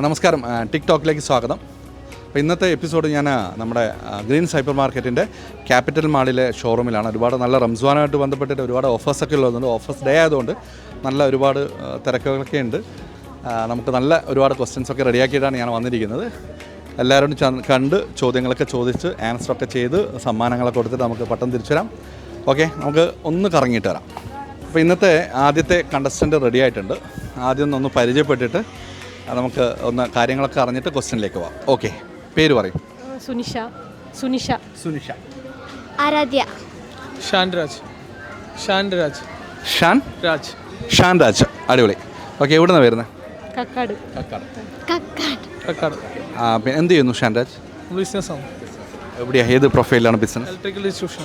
നമസ്കാരം, ടിക്ടോക്കിലേക്ക് സ്വാഗതം. അപ്പോൾ ഇന്നത്തെ എപ്പിസോഡ് ഞാൻ നമ്മുടെ ഗ്രീൻസ് ഹൈപ്പർ മാർക്കറ്റിൻ്റെ ക്യാപിറ്റൽ മാളിലെ ഷോറൂമിലാണ്. ഒരുപാട് നല്ല റംസാനുമായിട്ട് ബന്ധപ്പെട്ടിട്ട് ഒരുപാട് ഓഫേഴ്സൊക്കെ ഉള്ളതുകൊണ്ട്, ഓഫേഴ്സ് ഡേ ആയതുകൊണ്ട് നല്ല ഒരുപാട് തിരക്കുകളൊക്കെ ഉണ്ട്. നമുക്ക് നല്ല ഒരുപാട് ക്വസ്റ്റ്യൻസൊക്കെ റെഡിയാക്കിയിട്ടാണ് ഞാൻ വന്നിരിക്കുന്നത്. എല്ലാവരോടും കണ്ട് ചോദ്യങ്ങളൊക്കെ ചോദിച്ച് ആൻസറൊക്കെ ചെയ്ത് സമ്മാനങ്ങളൊക്കെ കൊടുത്തിട്ട് നമുക്ക് പെട്ടെന്ന് തിരിച്ചു വരാം. ഓക്കെ, നമുക്ക് ഒന്ന് കറങ്ങിയിട്ട് വരാം. അപ്പോൾ ഇന്നത്തെ ആദ്യത്തെ കണ്ടസ്റ്റൻ്റ് റെഡി ആയിട്ടുണ്ട്. ആദ്യം ഒന്ന് പരിചയപ്പെട്ടിട്ട് നമുക്ക് ഒന്ന് കാര്യങ്ങളൊക്കെ അറിഞ്ഞിട്ട് ക്വസ്റ്റ്യനിലേക്ക് പോവാം. ഓക്കെ, പേര് പറയും. സുനിഷ. സുനിഷ. സുനിഷ. ആരാധ്യ. ഷാൻരാജ്. ഷാൻരാജ്. ഷാൻ രാജ്. ഷാൻ രാജ്. അടിപൊളി. ഓക്കെ, എവിടെ നിന്നാണ് വരുന്നത്? കക്കാട്. കക്കാട്. കക്കാട്. കക്കാട്. പിന്നെ എന്ത് ചെയ്യുന്നു ഷാൻ രാജ്? ബിസിനസ്സാണ്. എവിടെയാണ്, ഏത് പ്രൊഫൈലാണ് ബിസിനസ്? Electrical distribution.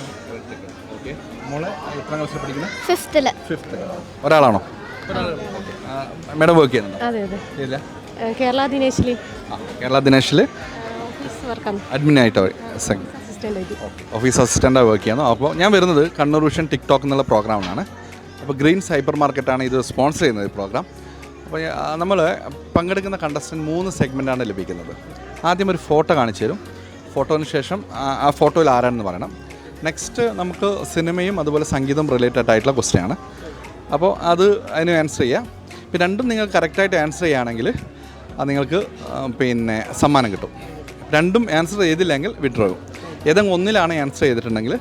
ഓക്കെ, മോളെ എത്രാം ക്ലാസ്സിൽ പഠിക്കുന്നത്? ഫിഫ്തില്. ഒരാളാണോ? മാഡം വർക്ക് ചെയ്യുന്നുണ്ടോ? അതെ അതെ. ഇല്ല, കേരള ദിനേശിൽ കേരള ദിനേശിൽ ഓഫീസ് വർക്കാണ്. അഡ്മിനായിട്ട് അസിസ്റ്റൻ്റ് ആയിട്ട്. ഓഫീസ് അസിസ്റ്റൻ്റായി വർക്ക് ചെയ്യുന്നു. അപ്പോൾ ഞാൻ വരുന്നത് കണ്ണൂർ വിഷൻ ടിക്ടോക്ക് എന്നുള്ള പ്രോഗ്രാമാണ്. അപ്പോൾ ഗ്രീൻസ് ഹൈപ്പർ മാർക്കറ്റാണ് ഇത് സ്പോൺസർ ചെയ്യുന്നത് ഈ പ്രോഗ്രാം. അപ്പോൾ നമ്മൾ പങ്കെടുക്കുന്ന കണ്ടസ്റ്റൻറ്റ് 3 സെഗ്മെൻറ്റാണ് ലഭിക്കുന്നത്. ആദ്യം ഒരു ഫോട്ടോ കാണിച്ചു തരും. ഫോട്ടോന് ശേഷം ആ ഫോട്ടോയിൽ ആരാണെന്ന് പറയണം. നെക്സ്റ്റ് നമുക്ക് സിനിമയും അതുപോലെ സംഗീതം റിലേറ്റഡ് ആയിട്ടുള്ള ക്വസ്റ്റ്യൻ ആണ്. അപ്പോൾ അതിന് ആൻസർ ചെയ്യാം. ഇപ്പോൾ രണ്ടും നിങ്ങൾ കറക്റ്റായിട്ട് ആൻസർ ചെയ്യുകയാണെങ്കിൽ അത് നിങ്ങൾക്ക് പിന്നെ സമ്മാനം കിട്ടും. രണ്ടും ആൻസർ ചെയ്തില്ലെങ്കിൽ വിഡ്രോ ആകും. ഏതെങ്കിലും ഒന്നിലാണ് ആൻസർ ചെയ്തിട്ടുണ്ടെങ്കിൽ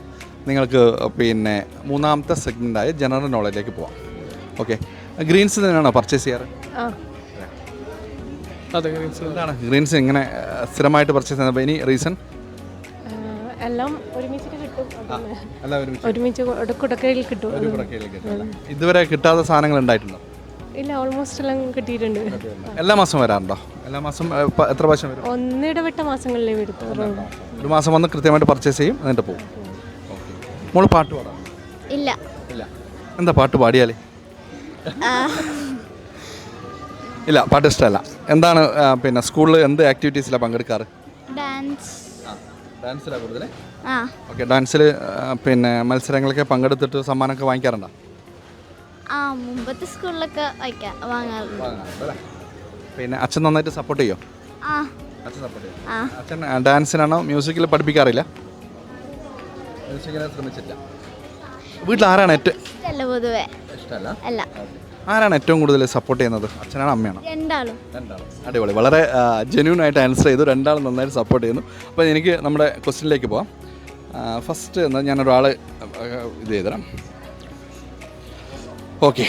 നിങ്ങൾക്ക് പിന്നെ മൂന്നാമത്തെ സെഗ്മെൻറ്റായ ജനറൽ നോളജിലേക്ക് പോവാം. ഓക്കെ, ഗ്രീൻസ് തന്നെയാണോ പർച്ചേസ് ചെയ്യാറ്? അതെ, എന്താണ് ഗ്രീൻസ് ഇങ്ങനെ സ്ഥിരമായിട്ട് പർച്ചേസ് ചെയ്യുന്നത്? Any reason? എല്ലാം ഒരുമിച്ചിട്ട് കിട്ടും. എല്ലാവരും ഒരുമിച്ച് കുടക്കയിൽ കിട്ടും. ഇതുവരെ കിട്ടാത്ത സാധനങ്ങൾ ഉണ്ടായിട്ടുണ്ടോ? ഇല്ല, ഓൾമോസ്റ്റ് എല്ലാം കിട്ടിയിട്ടുണ്ട്. എല്ലാ മാസം വരാറുണ്ടോ? എല്ലാ മാസം എത്ര പ്രാവശ്യം വരും? ഒന്നിടവിട്ട മാസങ്ങളിലേ വരുത്തുള്ളൂ. ഒരു മാസം വന്ന് കൃത്യമായിട്ട് പർച്ചേസ് ചെയ്യും, എന്നിട്ട് പോകും. മോള് പാട്ട് പാടാം? ഇല്ല. ഇല്ല. എന്താ പാട്ട് പാടിയാലേ? ഇല്ല, പാട്ട് ഇഷ്ടമല്ല. എന്താണ് പിന്നെ സ്കൂളിൽ എന്ത് ആക്ടിവിറ്റീസിലാണ് പങ്കെടുക്കാറ്? ഡാൻസ്. ഡാൻസിലാണ് കൂടുതൽ. ആ. ഓക്കെ, ഡാൻസിൽ പിന്നെ മത്സരങ്ങളൊക്കെ പങ്കെടുത്തിട്ട് സമ്മാനമൊക്കെ വാങ്ങിക്കാറുണ്ടോ? മുമ്പത്തെ സ്കൂളിലൊക്കെ വാങ്ങാറുണ്ട്. പിന്നെ അച്ഛൻ നന്നായിട്ട് സപ്പോർട്ട് ചെയ്യോ? അച്ഛൻ സപ്പോർട്ട് ചെയ്യും. അച്ഛൻ ഡാൻസിനാണോ മ്യൂസിക്കിൽ പഠിപ്പിക്കാറില്ല? മ്യൂസിക്കിനെ ശ്രമിച്ചില്ല. വീട്ടിൽ ആരാണ് ഏറ്റവും പൊതുവെ ഇഷ്ടമല്ല? അല്ല. ആരാണ് ഏറ്റവും കൂടുതൽ സപ്പോർട്ട് ചെയ്യുന്നത്? അച്ഛനാണോ അമ്മയാണോ? രണ്ടാളും. അടിപൊളി, വളരെ ജെന്യൂൻ ആയിട്ട് ആൻസർ ചെയ്തു. രണ്ടാളും നന്നായിട്ട് സപ്പോർട്ട് ചെയ്യുന്നു. അപ്പോൾ എനിക്ക് നമ്മുടെ ക്വസ്റ്റ്യനിലേക്ക് പോവാം. ഫസ്റ്റ് എന്നാൽ ഞാനൊരാൾ ഇത് ചെയ്തുതരാം. ഓക്കെ,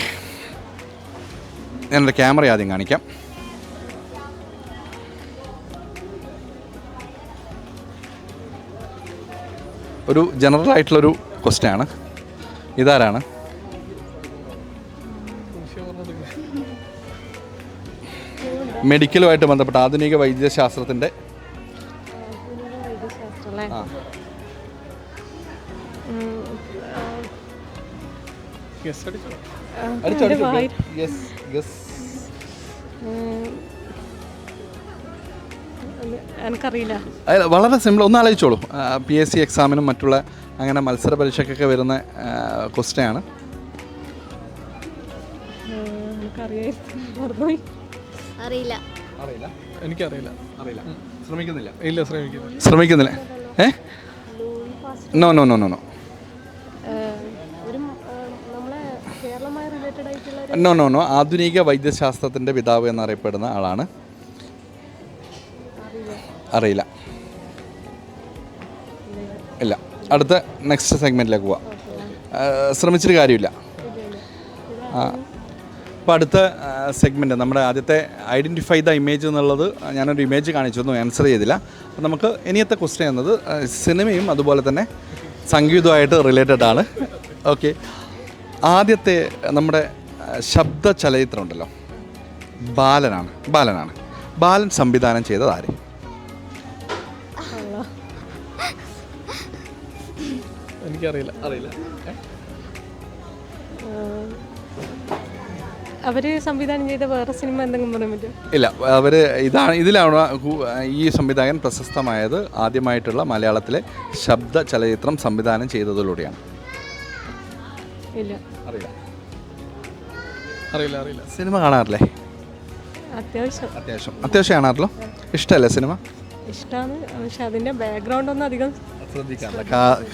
ഞാനെൻ്റെ ക്യാമറ ആദ്യം കാണിക്കാം. ഒരു ജനറൽ ആയിട്ടുള്ളൊരു ക്വസ്റ്റ്യൻ ആണ്. ഇതാരാണ്? മെഡിക്കലുമായിട്ട് ബന്ധപ്പെട്ട ആധുനിക വൈദ്യശാസ്ത്രത്തിൻ്റെ എനിക്കറിയില്ല. വളരെ സിമ്പിൾ, ഒന്ന് ആലോചിച്ചോളൂ. PSC എക്സാമിനും മറ്റുള്ള അങ്ങനെ മത്സര പരീക്ഷയ്ക്കൊക്കെ വരുന്ന ക്വസ്റ്റ്യൻ ആണ്. അറിയില്ല. എനിക്കറിയില്ല. ശ്രമിക്കുന്നില്ല? ഇല്ല, ശ്രമിക്കുന്നില്ല. No no no no no no no no ആധുനിക വൈദ്യശാസ്ത്രത്തിൻ്റെ പിതാവ് എന്നറിയപ്പെടുന്ന ആളാണ്. അറിയില്ല. ഇല്ല. അടുത്ത നെക്സ്റ്റ് സെഗ്മെൻറ്റിലേക്ക് പോവാം. ശ്രമിച്ചിട്ട് കാര്യമില്ല. അപ്പോൾ അടുത്ത സെഗ്മെൻറ്റ് നമ്മുടെ ആദ്യത്തെ ഐഡൻറ്റിഫൈ ദ ഇമേജ് എന്നുള്ളത് ഞാനൊരു ഇമേജ് കാണിച്ചൊന്നും ആൻസർ ചെയ്തില്ല. അപ്പോൾ നമുക്ക് ഇനിയത്തെ ക്വസ്റ്റ്യൻ എന്നത് സിനിമയും അതുപോലെ തന്നെ സംഗീതവുമായിട്ട് റിലേറ്റഡ് ആണ്. ഓക്കെ, ആദ്യത്തെ നമ്മുടെ ശബ്ദ ചലച്ചിത്രം ഉണ്ടല്ലോ, ബാലനാണ്. ബാലൻ സംവിധാനം ചെയ്തത് ആര്? എനിക്കറിയില്ല. അവര് സംവിധാനം ചെയ്ത വേറെ സിനിമ എന്തെങ്കിലും പറയാൻ പറ്റും? ഇല്ല, ഇതിലാണ് ഈ സംവിധായകൻ പ്രശസ്തമായത്. ആദ്യമായിട്ടുള്ള മലയാളത്തിലെ ശബ്ദ ചലച്ചിത്രം സംവിധാനം ചെയ്തതിലൂടെയാണ്. ഇല്ല. അറിയില്ല. അറിയില്ല. സിനിമ കാണാറില്ലേ? അത്യാവശ്യം കാണാറല്ലോ. ഇഷ്ടമല്ലേ സിനിമ? ഇഷ്ടമാണ്, പക്ഷെ അതിൻ്റെ ബാക്ക്ഗ്രൗണ്ട് ഒന്നും അധികം ശ്രദ്ധിക്കാറില്ല.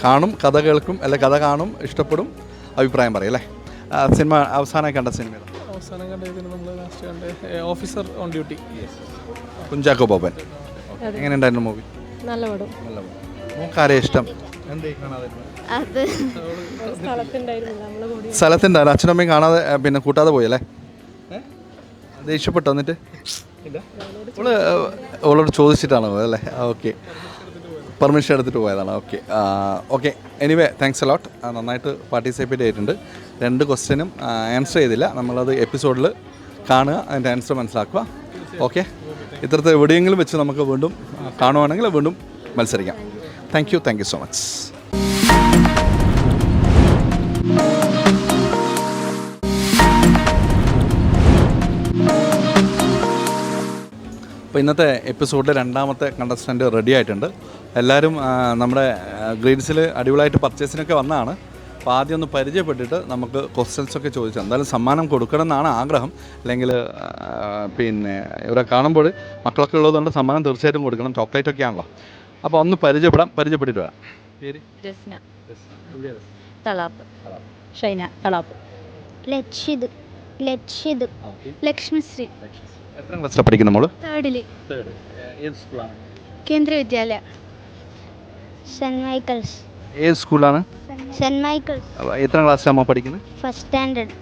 കാണും, കഥ കേൾക്കും, അല്ലെ കഥ കാണും, ഇഷ്ടപ്പെടും, അഭിപ്രായം പറയും അല്ലേ? സിനിമ അവസാനമായി കണ്ട സിനിമ അവസാനം കണ്ടതിന് നമ്മൾ ലാസ്റ്റ് കണ്ട് officer on duty. Kunchacko Boban. എങ്ങനെയുണ്ടായിരുന്നു മൂവി? നല്ല പടം. മൂക്കാരെ ഇഷ്ടം? അത് സ്ഥലത്തുണ്ടായിരുന്നില്ല, നമ്മളെ കൂടി സ്ഥലത്തുണ്ടായിരുന്നു. അച്ഛനമ്മയും കാണാതെ പിന്നെ കൂട്ടാതെ പോയല്ലേ? ദേഷ്യപ്പെട്ടോ എന്നിട്ട്? അവളോട് ചോദിച്ചിട്ടാണോ പോയത് അല്ലേ? ഓക്കെ, പെർമിഷൻ എടുത്തിട്ട് പോയതാണ്. Okay anyway thanks a lot. നന്നായിട്ട് പാർട്ടിസിപ്പേറ്റ് ചെയ്തിട്ടുണ്ട്. 2 ക്വസ്റ്റ്യനും ആൻസർ ചെയ്തില്ല. നമ്മളത് എപ്പിസോഡിൽ കാണുക, അതിൻ്റെ ആൻസർ മനസ്സിലാക്കുക. ഓക്കെ, ഇത്തരത്തിൽ എവിടെയെങ്കിലും വെച്ച് നമുക്ക് വീണ്ടും കാണുവാണെങ്കിൽ വീണ്ടും മത്സരിക്കാം. Thank you so much. അപ്പോൾ ഇന്നത്തെ എപ്പിസോഡിൽ 2ാമത്തെ കണ്ടസ്റ്റൻറ്റ് റെഡി ആയിട്ടുണ്ട്. എല്ലാവരും നമ്മുടെ ഗ്രീൻസിൽ അടിപൊളിയായിട്ട് പർച്ചേസിനൊക്കെ വന്നതാണ്. അപ്പോൾ ആദ്യം ഒന്ന് പരിചയപ്പെട്ടിട്ട് നമുക്ക് ക്വസ്റ്റ്യൻസൊക്കെ ചോദിച്ചു. എന്തായാലും സമ്മാനം കൊടുക്കണം എന്നാണ് ആഗ്രഹം. അല്ലെങ്കിൽ പിന്നെ ഇവരെ കാണുമ്പോൾ മക്കളൊക്കെ ഉള്ളതുകൊണ്ട് സമ്മാനം തീർച്ചയായിട്ടും കൊടുക്കണം. ചോക്ലേറ്റൊക്കെ ആണല്ലോ. അപ്പോൾ ഒന്ന് പരിചയപ്പെട്ടിട്ട് വരാം. പേര്? രസ്ന തളാപ്പ്. ഷൈന തളാപ്പ്. ലക്ഷിത് ലക്ഷ്മിശ്രീ. എത്ര ക്ലാസ്സിലാണ് പഠിക്കുന്നത് മോള്? തേർഡില്. ഏത് സ്കൂളാണ്? കേന്ദ്ര വിദ്യാലയ സെന്റ് മൈക്കിൾസ്. ഏത് സ്കൂളാണ്? Saint Michael's. എത്ര ക്ലാസ്സിലാണ് പഠിക്കുന്നത്? First standard.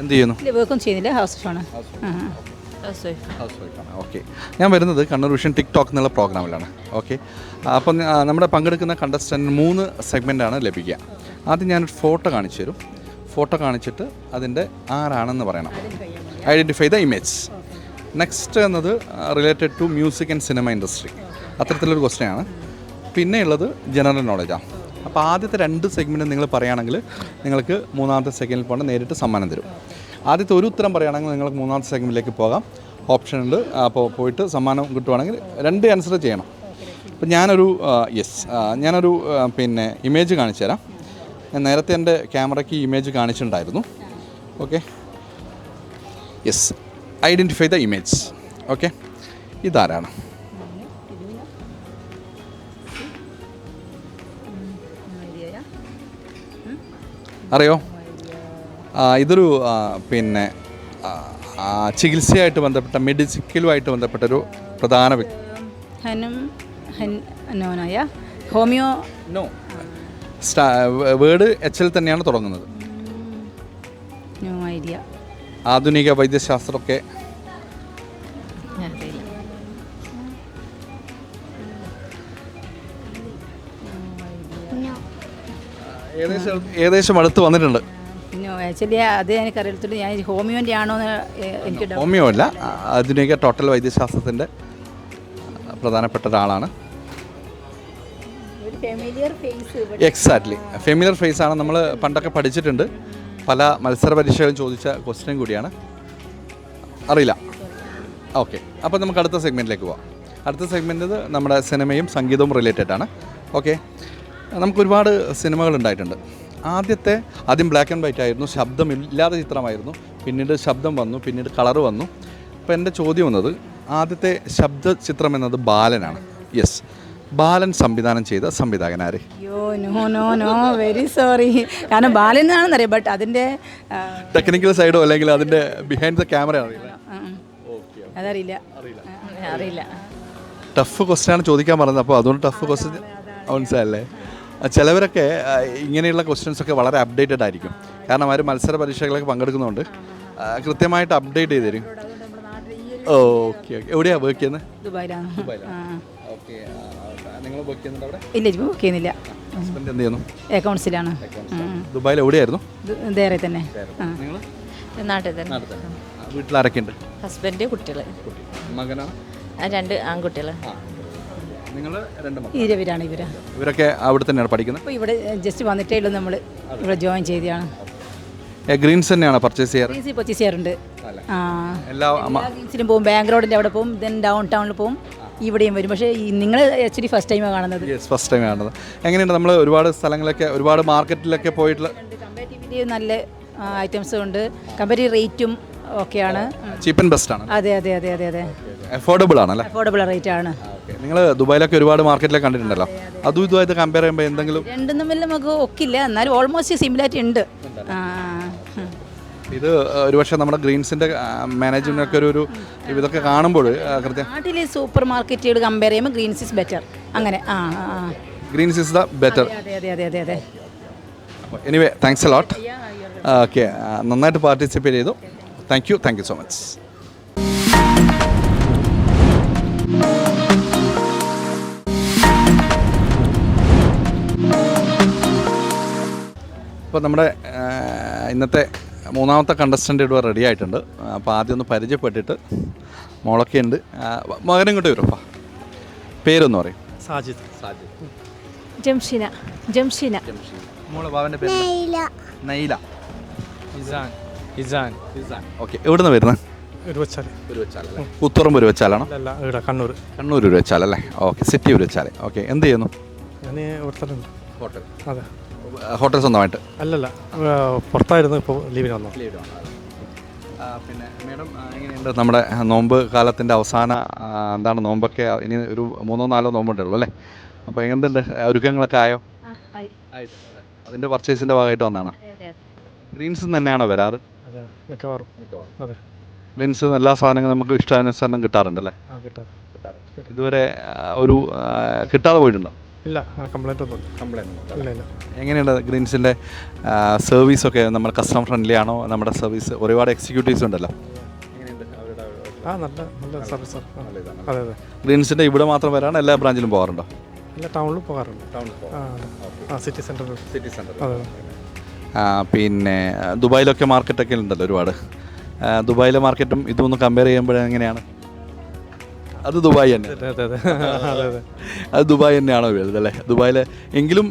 എന്ത് ചെയ്യുന്നു? വർക്കും ചെയ്യുന്നില്ല, ഹൗസ് വൈഫാണ്. ഓക്കെ, ഞാൻ വരുന്നത് കണ്ണൂർ വിഷൻ ടിക്ടോക്ക് എന്നുള്ള പ്രോഗ്രാമിലാണ്. ഓക്കെ, അപ്പം നമ്മുടെ പങ്കെടുക്കുന്ന കണ്ടസ്റ്റൻറ്റ് 3 സെഗ്മെൻറ്റാണ് ലഭിക്കുക. ആദ്യം ഞാനൊരു ഫോട്ടോ കാണിച്ചു തരും. ഫോട്ടോ കാണിച്ചിട്ട് അതിൻ്റെ ആരാണെന്ന് പറയണം. Identify the image. നെക്സ്റ്റ് എന്നത് related to music and cinema industry. അത്തരത്തിലൊരു ക്വസ്റ്റ്യനാണ്. പിന്നെയുള്ളത് ജനറൽ നോളജാണ്. അപ്പോൾ ആദ്യത്തെ 2 സെഗ്മെൻറ്റ് നിങ്ങൾ പറയുകയാണെങ്കിൽ നിങ്ങൾക്ക് 3ാമത്തെ സെഗ്മെൻറ്റിൽ പോകേണ്ട നേരിട്ട് സമ്മാനം തരും. ആദ്യത്തെ ഒരു ഉത്തരം പറയുകയാണെങ്കിൽ നിങ്ങൾക്ക് 3ാമത്തെ സെഗ്മെൻറ്റിലേക്ക് പോകാം. ഓപ്ഷൻ ഉണ്ട്. അപ്പോൾ പോയിട്ട് സമ്മാനം കിട്ടുവാണെങ്കിൽ 2 ആൻസർ ചെയ്യണം. അപ്പോൾ ഞാനൊരു പിന്നെ ഇമേജ് കാണിച്ചു തരാം. ഞാൻ നേരത്തെ എൻ്റെ ക്യാമറയ്ക്ക് ഇമേജ് കാണിച്ചിട്ടുണ്ടായിരുന്നു. Okay, identify the image. Okay, ഇതാരാണ്? അറിയോ? ഇതൊരു പിന്നെ ചികിത്സയായിട്ട് ബന്ധപ്പെട്ട മെഡിക്കലുമായിട്ട് ബന്ധപ്പെട്ടൊരു പ്രധാന വ്യക്തി. ഹോമിയോ. നോ, വേർഡ് HL തന്നെയാണ് തുടങ്ങുന്നത്. No idea. ആധുനിക വൈദ്യശാസ്ത്രമൊക്കെ ഏകദേശം അടുത്ത് വന്നിട്ടുണ്ട്. ആക്ച്വലി അത് എനിക്കറിയത്തുള്ളൂ. ഞാൻ ഹോമിയോൻ്റെ ആണോ എനിക്ക് ഹോമിയോ അല്ല, ആധുനിക ടോട്ടൽ വൈദ്യശാസ്ത്രത്തിൻ്റെ പ്രധാനപ്പെട്ട ഒരാളാണ്. എക്സാക്ട്ലി, ഫെമിലിയർ ഫേസ് ആണ്. നമ്മൾ പണ്ടൊക്കെ പഠിച്ചിട്ടുണ്ട്. പല മത്സര പരീക്ഷകളും ചോദിച്ച ക്വസ്റ്റ്യൻ കൂടിയാണ്. അറിയില്ല. ഓക്കെ, അപ്പോൾ നമുക്ക് അടുത്ത സെഗ്മെൻറ്റിലേക്ക് പോവാം. അടുത്ത സെഗ്മെൻറ്റ് നമ്മുടെ സിനിമയും സംഗീതവും റിലേറ്റഡ് ആണ്. ഓക്കെ, നമുക്ക് ഒരുപാട് സിനിമകൾ ഉണ്ടായിട്ടുണ്ട്. ആദ്യം ബ്ലാക്ക് ആൻഡ് വൈറ്റ് ആയിരുന്നു, ശബ്ദമില്ലാത്ത ചിത്രമായിരുന്നു. പിന്നീട് ശബ്ദം വന്നു, പിന്നീട് കളർ വന്നു. അപ്പോൾ എൻ്റെ ചോദ്യം വന്നത്, ആദ്യത്തെ ശബ്ദ ചിത്രം എന്നത് ബാലനാണ്. ബാലൻ സംവിധാനം ചെയ്ത സംവിധായകനാര്? No very sorry. കാരണം ബാലൻ എന്നാണെന്നറിയാം, ബട്ട് അതിൻ്റെ ടെക്നിക്കൽ സൈഡോ അല്ലെങ്കിൽ അതിൻ്റെ ബിഹൈൻഡ് ദ ക്യാമറ അറിയില്ല. അറിയില്ല. ടഫ് ക്വസ്റ്റ്യൻ ആണ് ചോദിക്കാൻ പറഞ്ഞത്. അപ്പോൾ അതുകൊണ്ട് ടഫ് ക്വസ്റ്റ്യൻ മനസ്സിലല്ലേ? ചിലവരൊക്കെ ഇങ്ങനെയുള്ള ക്വസ്റ്റ്യൻസൊക്കെ വളരെ അപ്ഡേറ്റഡ് ആയിരിക്കും. കാരണം അവർ മത്സര പരീക്ഷകളൊക്കെ പങ്കെടുക്കുന്നതുകൊണ്ട് കൃത്യമായിട്ട് അപ്ഡേറ്റ് ചെയ്ത് തരും. ഓക്കെ, എവിടെയാണ് വർക്ക് ചെയ്യുന്നത്? ദുബായിലാണ്. ഓക്കെ, നിങ്ങൾ വർക്ക് ചെയ്യുന്നുണ്ട് അവിടെ? ഇല്ല, വർക്ക് ചെയ്യുന്നില്ല. ഹസ്ബൻഡ് എന്ത് ചെയ്യുന്നു? അക്കൗണ്ട്സിലാണ്. ദുബായിൽ എവിടെയായിരുന്നു? ദേറെ തന്നെ. നിങ്ങൾ നാട്ടിൽ തന്നെ. വീട്ടിലാരൊക്കെ ഉണ്ട്? ഹസ്ബൻഡ്, കുട്ടികൾ. മകനാണ്? 2 ആൺകുട്ടികൾ. നിങ്ങൾ 2 മക്കൾ? ഇവരാണ്. ഇവരൊക്കെ അവിടെ തന്നെയാണ് പഠിക്കുന്നത്? അപ്പോൾ ഇവിടെ ജസ്റ്റ് വന്നിട്ടേ ഉള്ളൂ. നമ്മൾ ഇവിടെ ജോയിൻ ചെയ്തതാണ്. ഗ്രീൻസ് തന്നെയാണ് പർച്ചേസ് ചെയ്യാറ്? പർച്ചേസ് ചെയ്യാറുണ്ട്. എല്ലാ ഗ്രീൻസിലും പോകും, ബാങ്ക് റോഡിൻ്റെ അവിടെ പോകും, ദെൻ ഡൗൺ ടൗണിൽ പോകും, ഇവിടെയും വരും. പക്ഷേ നിങ്ങൾ ആക്ച്വലി ഫസ്റ്റ് ടൈമാണ് കാണുന്നത്. ഫസ്റ്റ് ടൈം കാണുന്നത്. എങ്ങനെയുണ്ട്? നമ്മൾ ഒരുപാട് സ്ഥലങ്ങളിലൊക്കെ, ഒരുപാട് മാർക്കറ്റിലൊക്കെ പോയിട്ടുള്ള കമ്പാരിറ്റീവ്ലി നല്ല ഐറ്റംസും ഉണ്ട്. കമ്പാരിറ്റീവ് റേറ്റും ഓക്കെയാണ്. ചീപ്പ് ആൻഡ് ബെസ്റ്റ് ആണ്, അതെ അതെ അതെ അതെ അതെ, അഫോർഡബിൾ ആണല്ലേ? അഫോർഡബിൾ റേറ്റ് ആണ്. നിങ്ങൾ ദുബായിലൊക്കെ ഒരുപാട് മാർക്കറ്റിലൊക്കെ കണ്ടിട്ടുണ്ടല്ലോ, അതും ഇതുമായിട്ട് കമ്പയർ ചെയ്യുമ്പോൾ എന്തെങ്കിലും? രണ്ടും തമ്മിൽ നമുക്ക് ഒക്കില്ല, എന്നാലും ഓൾമോസ്റ്റ് സിമിലാരിറ്റി ഉണ്ട്. ഇത് ഒരുപക്ഷെ നമ്മുടെ ഗ്രീൻസിൻ്റെ മാനേജ്മെൻറ്റൊക്കെ ഒരു ഇതൊക്കെ കാണുമ്പോൾ കൃത്യം നാട്ടിലെ സൂപ്പർ മാർക്കറ്റുകൾ കമ്പയർ ചെയ്യുമ്പോൾ ഗ്രീൻസ് ഇസ് ബെറ്റർ. അങ്ങനെ ഗ്രീൻസ് ഇസ് ദ ബെറ്റർ. അതെ അതെ അതെ അതെ അതെ. Anyway thanks a lot. Okay, നന്നായിട്ട് പാർട്ടിസിപ്പേറ്റ് ചെയ്തു. Thank you so much. അപ്പോൾ നമ്മുടെ ഇന്നത്തെ മൂന്നാമത്തെ കണ്ടസ്റ്റൻ്റ് ഇവിടെ റെഡി ആയിട്ടുണ്ട്. അപ്പോൾ ആദ്യം ഒന്ന് പരിചയപ്പെട്ടിട്ട്, മോളൊക്കെ ഉണ്ട്, മകനും ഇങ്ങോട്ട് വരുമോ? പേരൊന്ന് പറയും. സാജിദ്. ജംഷീന. മോളെ ബാബൻ്റെ പേര് നൈല. ഇസാൻ. ഓക്കെ, എവിടുന്ന് വരുന്നത്? പുത്തുറമ്പ് ഉരുവച്ചാലാണോ? കണ്ണൂർ ഉരുവച്ചാലല്ലേ? ഓക്കെ, സിറ്റി ഉരുവച്ചാൽ. ഓക്കെ, എന്ത് ചെയ്യുന്നു? ഹോട്ടൽ. അതെ. ഹോട്ടൽ സ്വന്തമായിട്ട്? അല്ലല്ല, പുറത്തായിരുന്നു, ഇപ്പോൾ ലീവിന് വന്നു. പിന്നെ മേഡം, എങ്ങനെയുണ്ട് നമ്മുടെ നോമ്പ് കാലത്തിൻ്റെ അവസാന എന്താണ് നോമ്പൊക്കെ? ഇനി ഒരു 3-4 നോമ്പുണ്ടല്ലോ അല്ലേ? അപ്പോൾ എങ്ങനെയുണ്ട്, ഒരുക്കങ്ങളൊക്കെ ആയോ? അതിൻ്റെ പർച്ചേസിൻ്റെ ഭാഗമായിട്ട് വന്നതാണോ? ഗ്രീൻസ് തന്നെയാണോ വരാറ്? മിക്കവാറും. അതെ, ഗ്രീൻസ് എല്ലാ സാധനങ്ങളും നമുക്ക് ഇഷ്ടാനുസരണം കിട്ടാറുണ്ടല്ലേ? ഇതുവരെ ഒരു കിട്ടാതെ പോയിട്ടുണ്ടോ? ഇല്ല, കംപ്ലൈൻറ്റ് ഒന്നും ഇല്ല. എങ്ങനെയുണ്ട് ഗ്രീൻസിൻ്റെ സർവീസൊക്കെ? നമ്മൾ കസ്റ്റമർ ഫ്രണ്ട്ലി ആണോ? നമ്മുടെ സർവീസ് ഒരുപാട് എക്സിക്യൂട്ടീവ്സ് ഉണ്ടല്ലോ, നല്ല സർവീസ്. അതെ അതെ. ഗ്രീൻസിൻ്റെ ഇവിടെ മാത്രം വരാണ്, എല്ലാ ബ്രാഞ്ചിലും പോകാറുണ്ടോ? എല്ലാ ടൗണിലും പോകാറുണ്ട്. സിറ്റി സെൻറ്ററിൽ. അതെ. പിന്നെ ദുബായിലൊക്കെ മാർക്കറ്റൊക്കെ ഉണ്ടല്ലോ ഒരുപാട്. ദുബായിലെ മാർക്കറ്റും ഇതൊന്ന് കമ്പയർ ചെയ്യുമ്പോൾ എങ്ങനെയാണ്? അത് ദുബായ് തന്നെ. അത് ദുബായ് തന്നെയാണോ വലുതല്ലേ? ദുബായിൽ എങ്കിലും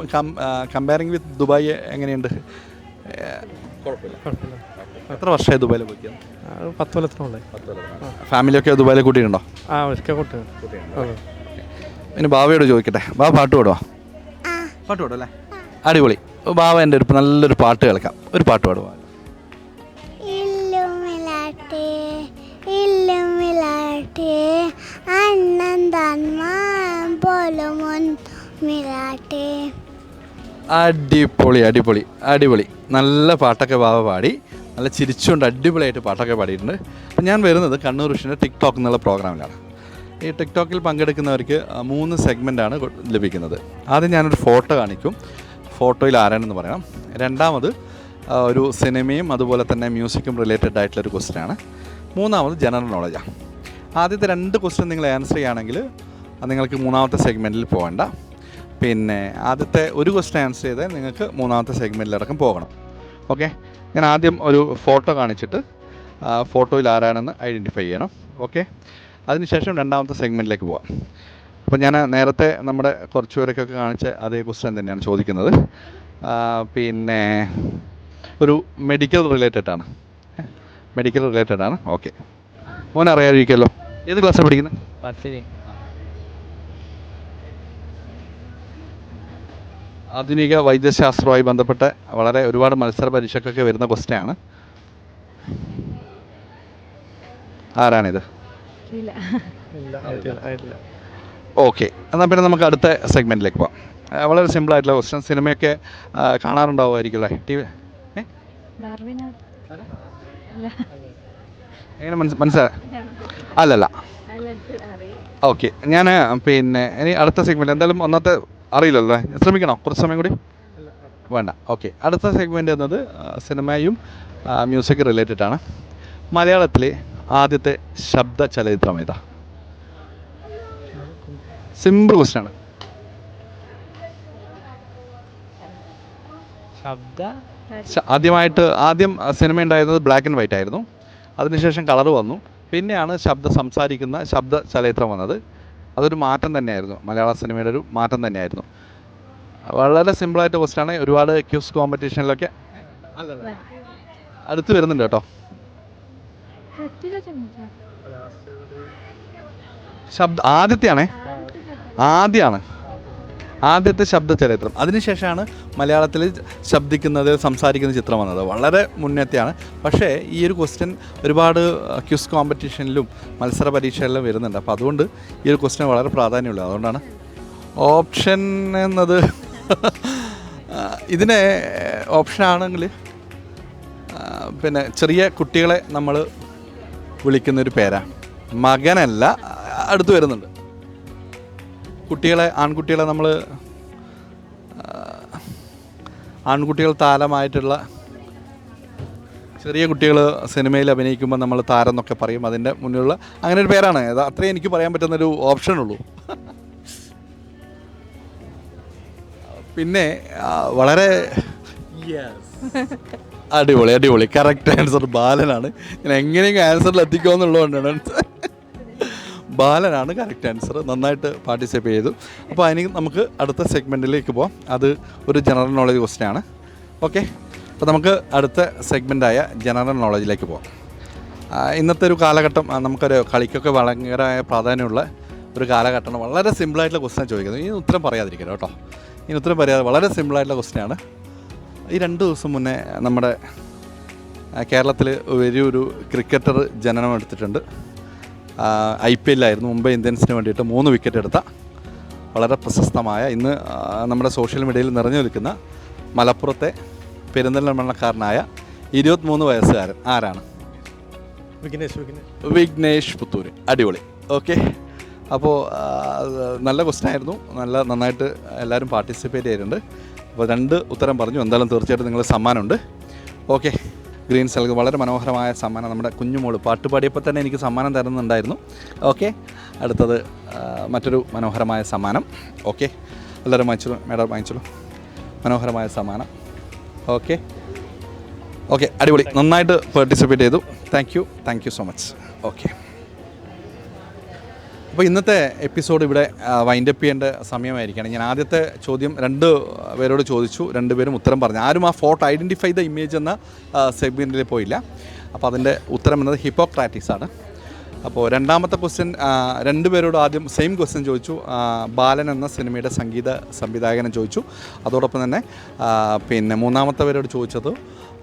കമ്പയറിങ് വിത്ത് ദുബായ് എങ്ങനെയുണ്ട്? കുഴപ്പമില്ല. എത്ര വർഷമായി ദുബായിൽ പോയിക്കാൻ? 10 കൊല്ലത്തിനുണ്ടായി. ഫാമിലിയൊക്കെ ദുബായിൽ കൂട്ടിയിട്ടുണ്ടോ? ഒരിക്കൽ കൂട്ടി. ഇനി ബാവയോട് ചോദിക്കട്ടെ, ബാവ പാട്ട് പാടുമോ? പാട്ട് പാടും അല്ലേ? അടിപൊളി. ബാവ എൻ്റെ ഒരു നല്ലൊരു പാട്ട് കേൾക്കാം. ഒരു പാട്ട് പാടുമോ? അടിപൊളി. നല്ല പാട്ടൊക്കെ ബാവ പാടി, നല്ല ചിരിച്ചുകൊണ്ട് അടിപൊളിയായിട്ട് പാട്ടൊക്കെ പാടിയിട്ടുണ്ട്. അപ്പം ഞാൻ വരുന്നത് കണ്ണൂർ വിഷൻ്റെ ടിക്ടോക്ക് എന്നുള്ള പ്രോഗ്രാമിലാണ്. ഈ ടിക്ടോക്കിൽ പങ്കെടുക്കുന്നവർക്ക് 3 സെഗ്മെൻറ്റാണ് ലഭിക്കുന്നത്. ആദ്യം ഞാനൊരു ഫോട്ടോ കാണിക്കും, ഫോട്ടോയിൽ ആരാണെന്ന് പറയണം. രണ്ടാമത് ഒരു സിനിമയും അതുപോലെ തന്നെ മ്യൂസിക്കും റിലേറ്റഡ് ആയിട്ടുള്ളൊരു ക്വസ്റ്റ്യനാണ്. മൂന്നാമത് ജനറൽ നോളജാണ്. ആദ്യത്തെ 2 ക്വസ്റ്റ്യൻ നിങ്ങൾ ആൻസർ ചെയ്യുകയാണെങ്കിൽ നിങ്ങൾക്ക് മൂന്നാമത്തെ സെഗ്മെൻറ്റിൽ പോകണ്ട. പിന്നെ ആദ്യത്തെ ഒരു ക്വസ്റ്റ്യൻ ആൻസർ ചെയ്താൽ നിങ്ങൾക്ക് മൂന്നാമത്തെ സെഗ്മെൻറ്റിലടക്കം പോകണം. ഓക്കെ, ഞാൻ ആദ്യം ഒരു ഫോട്ടോ കാണിച്ചിട്ട് ഫോട്ടോയിൽ ആരാണെന്ന് ഐഡൻറ്റിഫൈ ചെയ്യണം. ഓക്കെ, അതിനുശേഷം രണ്ടാമത്തെ സെഗ്മെൻറ്റിലേക്ക് പോവാം. അപ്പോൾ ഞാൻ നേരത്തെ നമ്മുടെ കുറച്ച് പേരൊക്കെ കാണിച്ച അതേ ക്വസ്റ്റ്യൻ തന്നെയാണ് ചോദിക്കുന്നത്. പിന്നെ ഒരു മെഡിക്കൽ റിലേറ്റഡ് ആണ്. ഓക്കെ, മോൻ അറിയാതിരിക്കുമല്ലോ. ഏത് ക്ലാസ്സിലാണ് പഠിക്കുന്നത്? 10. ആധുനിക വൈദ്യശാസ്ത്രവുമായി ബന്ധപ്പെട്ട വളരെ ഒരുപാട് മത്സര പരീക്ഷയ്ക്കൊക്കെ വരുന്ന ക്വസ്റ്റ്യനാണ്. ആരാണിത്? ഓക്കെ, എന്നാൽ പിന്നെ നമുക്ക് അടുത്ത സെഗ്മെൻറ്റിലേക്ക് പോകാം. വളരെ സിമ്പിളായിട്ടുള്ള ക്വസ്റ്റ്യൻ. സിനിമയൊക്കെ കാണാറുണ്ടാവുമായിരിക്കും അല്ലേ? ടി വി എങ്ങനെ മനസ്സിലായി? അല്ലല്ല. ഓക്കെ, ഞാൻ പിന്നെ ഇനി അടുത്ത സെഗ്മെൻറ്റ് എന്തായാലും ഒന്നത്തെ അറിയില്ലല്ലോ, ശ്രമിക്കണോ? കുറച്ച് സമയം കൂടി വേണ്ട. ഓക്കെ, അടുത്ത സെഗ്മെൻറ്റ് എന്നത് സിനിമയും മ്യൂസിക് റിലേറ്റഡ് ആണ്. മലയാളത്തിലെ ആദ്യത്തെ ശബ്ദ ചലച്ചിത്രം ഏതാ? സിമ്പിൾ ക്വസ്റ്റ്യൻ ആണ്. ആദ്യം സിനിമ ഉണ്ടായിരുന്നത് ബ്ലാക്ക് ആൻഡ് വൈറ്റ് ആയിരുന്നു. അതിനുശേഷം കളർ വന്നു. പിന്നെയാണ് സംസാരിക്കുന്ന ശബ്ദ ചലച്ചിത്രം വന്നത്. അതൊരു മാറ്റം തന്നെയായിരുന്നു, മലയാള സിനിമയുടെ ഒരു മാറ്റം തന്നെയായിരുന്നു. വളരെ സിമ്പിളായിട്ട് ക്വസ്റ്റ്യൻ ആണ്. ഒരുപാട് ക്യൂസ് കോമ്പറ്റീഷനിലൊക്കെ അടുത്ത് വരുന്നുണ്ട് കേട്ടോ. ആദ്യമാണ്. ആദ്യത്തെ ശബ്ദ ചരിത്രം. അതിനുശേഷമാണ് മലയാളത്തിൽ ശബ്ദിക്കുന്നത്, സംസാരിക്കുന്ന ചിത്രം വന്നത്. വളരെ മുന്നേറ്റമാണ്. പക്ഷേ ഈ ഒരു ക്വസ്റ്റ്യൻ ഒരുപാട് ക്വിസ് കോമ്പറ്റീഷനിലും മത്സര പരീക്ഷകളിലും വരുന്നുണ്ട്. അപ്പോൾ അതുകൊണ്ട് ഈ ഒരു ക്വസ്റ്റ്യൻ വളരെ പ്രാധാന്യമുള്ളത്. അതുകൊണ്ടാണ് ഓപ്ഷൻ എന്നത് ഇതിനെ ഓപ്ഷനാണെങ്കിൽ പിന്നെ ചെറിയ കുട്ടികളെ നമ്മൾ വിളിക്കുന്നൊരു പേരാണ്. മകനല്ല, അടുത്ത് വരുന്നുണ്ട്. കുട്ടികളെ, ആൺകുട്ടികളെ നമ്മൾ ആൺകുട്ടികൾ താരമായിട്ടുള്ള ചെറിയ കുട്ടികൾ സിനിമയിൽ അഭിനയിക്കുമ്പോൾ നമ്മൾ താരം എന്നൊക്കെ പറയും. അതിൻ്റെ മുന്നിലുള്ള അങ്ങനെ ഒരു പേരാണ്. അത് അത്രയും എനിക്ക് പറയാൻ പറ്റുന്നൊരു ഓപ്ഷനുള്ളൂ. പിന്നെ വളരെ അടിപൊളി അടിപൊളി കറക്റ്റ് ആൻസർ ബാലനാണ്. ഞാൻ എങ്ങനെയെങ്കിലും ആൻസറിൽ എത്തിക്കുമെന്നുള്ളതുകൊണ്ടാണ്. ബാലനാണ് കറക്റ്റ് ആൻസർ. നന്നായിട്ട് പാർട്ടിസിപ്പേറ്റ് ചെയ്തു. അപ്പോൾ അതിന് നമുക്ക് അടുത്ത സെഗ്മെൻറ്റിലേക്ക് പോകാം. അത് ഒരു ജനറൽ നോളജ് ക്വസ്റ്റ്യൻ ആണ്. ഓക്കെ, അപ്പോൾ നമുക്ക് അടുത്ത സെഗ്മെൻറ്റായ ജനറൽ നോളജിലേക്ക് പോകാം. ഇന്നത്തെ ഒരു കാലഘട്ടം നമുക്കൊരു കളിക്കൊക്കെ ഭയങ്കര പ്രാധാന്യമുള്ള ഒരു കാലഘട്ടമാണ്. വളരെ സിമ്പിളായിട്ടുള്ള ക്വസ്റ്റ്യൻ ചോദിക്കുന്നത്. ഈ ഉത്തരം പറയാതിരിക്കണം കേട്ടോ. ഈ ഉത്തരം പറയാതെ വളരെ സിമ്പിളായിട്ടുള്ള ക്വസ്റ്റ്യനാണ്. ഈ 2 ദിവസം മുന്നേ നമ്മുടെ കേരളത്തിൽ വലിയൊരു ക്രിക്കറ്റർ ജനനം എടുത്തിട്ടുണ്ട്. IPL ആയിരുന്നു. മുംബൈ ഇന്ത്യൻസിന് വേണ്ടിയിട്ട് 3 വിക്കറ്റ് എടുത്ത വളരെ പ്രശസ്തമായ, ഇന്ന് നമ്മുടെ സോഷ്യൽ മീഡിയയിൽ നിറഞ്ഞു നിൽക്കുന്ന മലപ്പുറത്തെ പെരിന്തൽമണ്ണക്കാരനായ 23 വയസ്സുകാരൻ ആരാണ്? വിഘ്നേഷ് പുത്തൂർ. അടിപൊളി. ഓക്കെ, അപ്പോൾ നല്ല ക്വസ്റ്റ്യൻ ആയിരുന്നു. നന്നായിട്ട് എല്ലാവരും പാർട്ടിസിപ്പേറ്റ് ചെയ്തിട്ടുണ്ട്. അപ്പോൾ 2 ഉത്തരം പറഞ്ഞു. എന്തായാലും തീർച്ചയായിട്ടും നിങ്ങൾ സമ്മാനമുണ്ട്. ഓക്കെ, ഗ്രീൻ സെൽക്ക് വളരെ മനോഹരമായ സമ്മാനം. നമ്മുടെ കുഞ്ഞുമോള് പാട്ട് പാടിയപ്പോൾ തന്നെ എനിക്ക് സമ്മാനം തരുന്നുണ്ടായിരുന്നു. ഓക്കെ, അടുത്തത് മറ്റൊരു മനോഹരമായ സമ്മാനം. ഓക്കെ, എല്ലാവരും വാങ്ങിച്ചോളൂ. മേഡം വാങ്ങിച്ചോളൂ. മനോഹരമായ സമ്മാനം. ഓക്കെ ഓക്കെ, അടിപൊളി. നന്നായിട്ട് പാർട്ടിസിപ്പേറ്റ് ചെയ്തു. Thank you so much. Okay, അപ്പോൾ ഇന്നത്തെ എപ്പിസോഡ് ഇവിടെ വൈൻഡപ്പ് ചെയ്യേണ്ട സമയമായിരിക്കുകയാണ്. ഞാൻ ആദ്യത്തെ ചോദ്യം 2 പേരോട് ചോദിച്ചു. 2 പേരും ഉത്തരം പറഞ്ഞു. ആരും ആ ഫോട്ടോ ഐഡൻറ്റിഫൈ ദ ഇമേജ് എന്ന സെഗ്മെൻറ്റിൽ പോയില്ല. അപ്പോൾ അതിൻ്റെ ഉത്തരം എന്നത് ഹിപ്പോക്രാറ്റീസ് ആണ്. അപ്പോൾ രണ്ടാമത്തെ ക്വസ്റ്റ്യൻ 2 പേരോട് ആദ്യം സെയിം ക്വസ്റ്റ്യൻ ചോദിച്ചു. ബാലൻ എന്ന സിനിമയുടെ സംഗീത സംവിധായകനെ ചോദിച്ചു. അതോടൊപ്പം തന്നെ പിന്നെ മൂന്നാമത്തെ പേരോട് ചോദിച്ചത്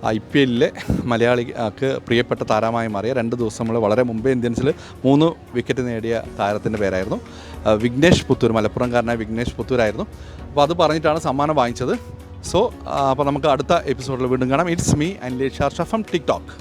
IPL മലയാളിക്ക് പ്രിയപ്പെട്ട താരമായി മാറിയ 2 ദിവസങ്ങൾ വളരെ മുംബൈ ഇന്ത്യൻസിൽ 3 വിക്കറ്റ് നേടിയ താരത്തിൻ്റെ പേരായിരുന്നു. വിഘ്നേഷ് പുത്തൂർ, മലപ്പുറംകാരനായ വിഘ്നേഷ് പുത്തൂരായിരുന്നു. അപ്പോൾ അത് പറഞ്ഞിട്ടാണ് സമ്മാനം വാങ്ങിച്ചത്. സോ അപ്പോൾ നമുക്ക് അടുത്ത എപ്പിസോഡിൽ വീണ്ടും കാണാം. It's me and Sharsha from TikTok.